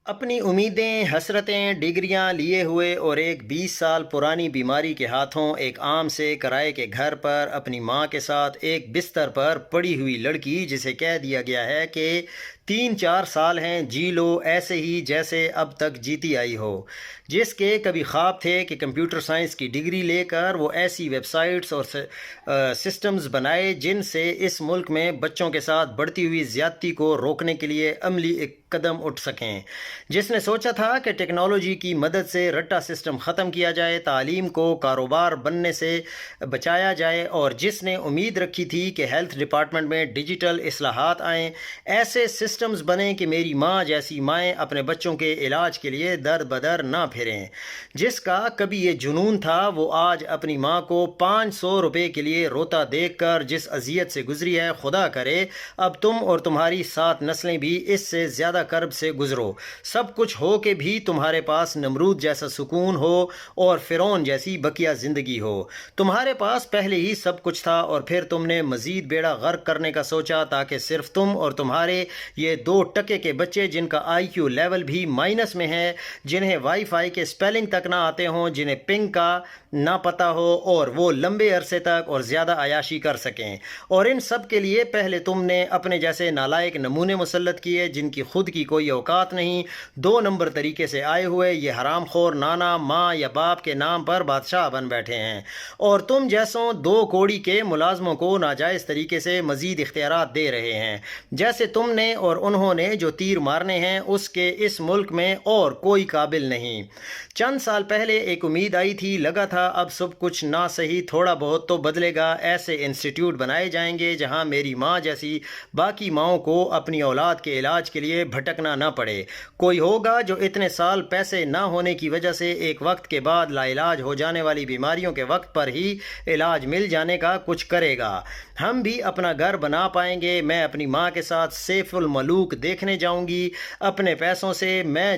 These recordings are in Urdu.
اپنی امیدیں، حسرتیں، ڈگریاں لیے ہوئے اور ایک 20 سال پرانی بیماری کے ہاتھوں ایک عام سے کرائے کے گھر پر اپنی ماں کے ساتھ ایک بستر پر پڑی ہوئی لڑکی جسے کہہ دیا گیا ہے کہ 3-4 سال ہیں، جی لو ایسے ہی جیسے اب تک جیتی آئی ہو، جس کے کبھی خواب تھے کہ کمپیوٹر سائنس کی ڈگری لے کر وہ ایسی ویب سائٹس اور سسٹمز بنائے جن سے اس ملک میں بچوں کے ساتھ بڑھتی ہوئی زیادتی کو روکنے کے لیے عملی ایک قدم اٹھ سکیں، جس نے سوچا تھا کہ ٹیکنالوجی کی مدد سے رٹا سسٹم ختم کیا جائے، تعلیم کو کاروبار بننے سے بچایا جائے، اور جس نے امید رکھی تھی کہ ہیلتھ ڈپارٹمنٹ میں ڈیجیٹل اصلاحات آئیں، ایسے سسٹمز بنیں کہ میری ماں جیسی مائیں اپنے بچوں کے علاج کے لیے در بدر نہ پھریں۔ جس کا کبھی یہ جنون تھا وہ آج اپنی ماں کو 500 روپے کے لیے روتا دیکھ کر جس اذیت سے گزری ہے، خدا کرے اب تم اور تمہاری 7 نسلیں بھی اس سے زیادہ کرب سے گزرو، سب کچھ ہو کے بھی تمہارے پاس نمرود جیسا سکون ہو اور فرعون جیسی بقیہ زندگی ہو۔ تمہارے پاس پہلے ہی سب کچھ تھا اور پھر تم نے مزید بیڑا غرق کرنے کا سوچا تاکہ صرف تم اور تمہارے یہ 2% کے بچے جن کا IQ لیول بھی مائنس میں ہے، جنہیں وائی فائی کے سپیلنگ تک نہ آتے ہوں، جنہیں پنگ کا نہ پتہ ہو، اور وہ لمبے عرصے تک اور زیادہ عیاشی کر سکیں۔ اور ان سب کے لیے پہلے تم نے اپنے جیسے نالائق نمونے مسلط کیے جن کی خود کی کوئی اوقات نہیں، 2 نمبر طریقے سے آئے ہوئے یہ حرام خور نانا، ماں یا باپ کے نام پر بادشاہ بن بیٹھے ہیں، اور تم جیسوں 2 کوڑی کے ملازموں کو ناجائز طریقے سے مزید اختیارات دے رہے ہیں، جیسے تم نے اور انہوں نے جو تیر مارنے ہیں اس کے اس ملک میں اور کوئی قابل نہیں۔ چند سال پہلے ایک امید آئی تھی، لگا تھا اب سب کچھ نہ صحیح تھوڑا بہت تو بدلے گا، ایسے انسٹیٹیوٹ بنائے جائیں گے جہاں میری ماں جیسی باقی ماؤں کو اپنی اولاد کے علاج کے لیے بھٹکنا نہ پڑے، کوئی ہوگا جو اتنے سال پیسے نہ ہونے کی وجہ سے ایک وقت کے بعد لا علاج ہو جانے والی بیماریوں کے وقت پر ہی علاج مل جانے کا کچھ کرے گا، ہم بھی اپنا گھر بنا پائیں گے، میں اپنی ماں کے ساتھ سیف الملوک دیکھنے جاؤں گی اپنے پیسوں سے، میں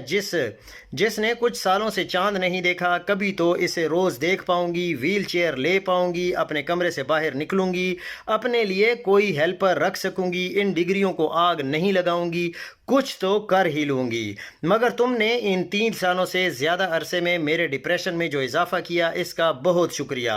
جس نے کچھ سالوں سے چاند نہیں دیکھا کبھی تو اسے روز دیکھ پاؤں گی، ویل چیئر لے پاؤں گی، اپنے کمرے سے باہر نکلوں گی، اپنے لیے کوئی ہیلپر رکھ سکوں گی، ان ڈگریوں کو آگ نہیں لگاؤں گی، کچھ تو کر ہی لوں گی۔ مگر تم نے ان 3 سالوں سے زیادہ عرصے میں میرے ڈپریشن میں جو اضافہ کیا اس کا بہت شکریہ۔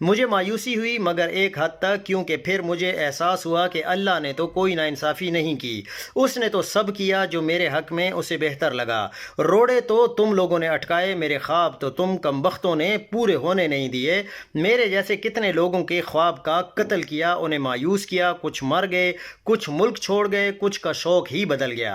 مجھے مایوسی ہوئی مگر ایک حد تک، کیونکہ پھر مجھے احساس ہوا کہ اللہ نے تو کوئی ناانصافی نہیں کی، اس نے تو سب کیا جو میرے حق میں اسے بہتر لگا، روڑے تو تم لوگوں نے اٹکائے، میرے خواب تو تم کمبختوں نے پورے ہونے نہیں دیے، میرے جیسے کتنے لوگوں کے خواب کا قتل کیا، انہیں مایوس کیا، کچھ مر گئے، کچھ ملک چھوڑ گئے، کچھ کا شوق ہی بدل گیا۔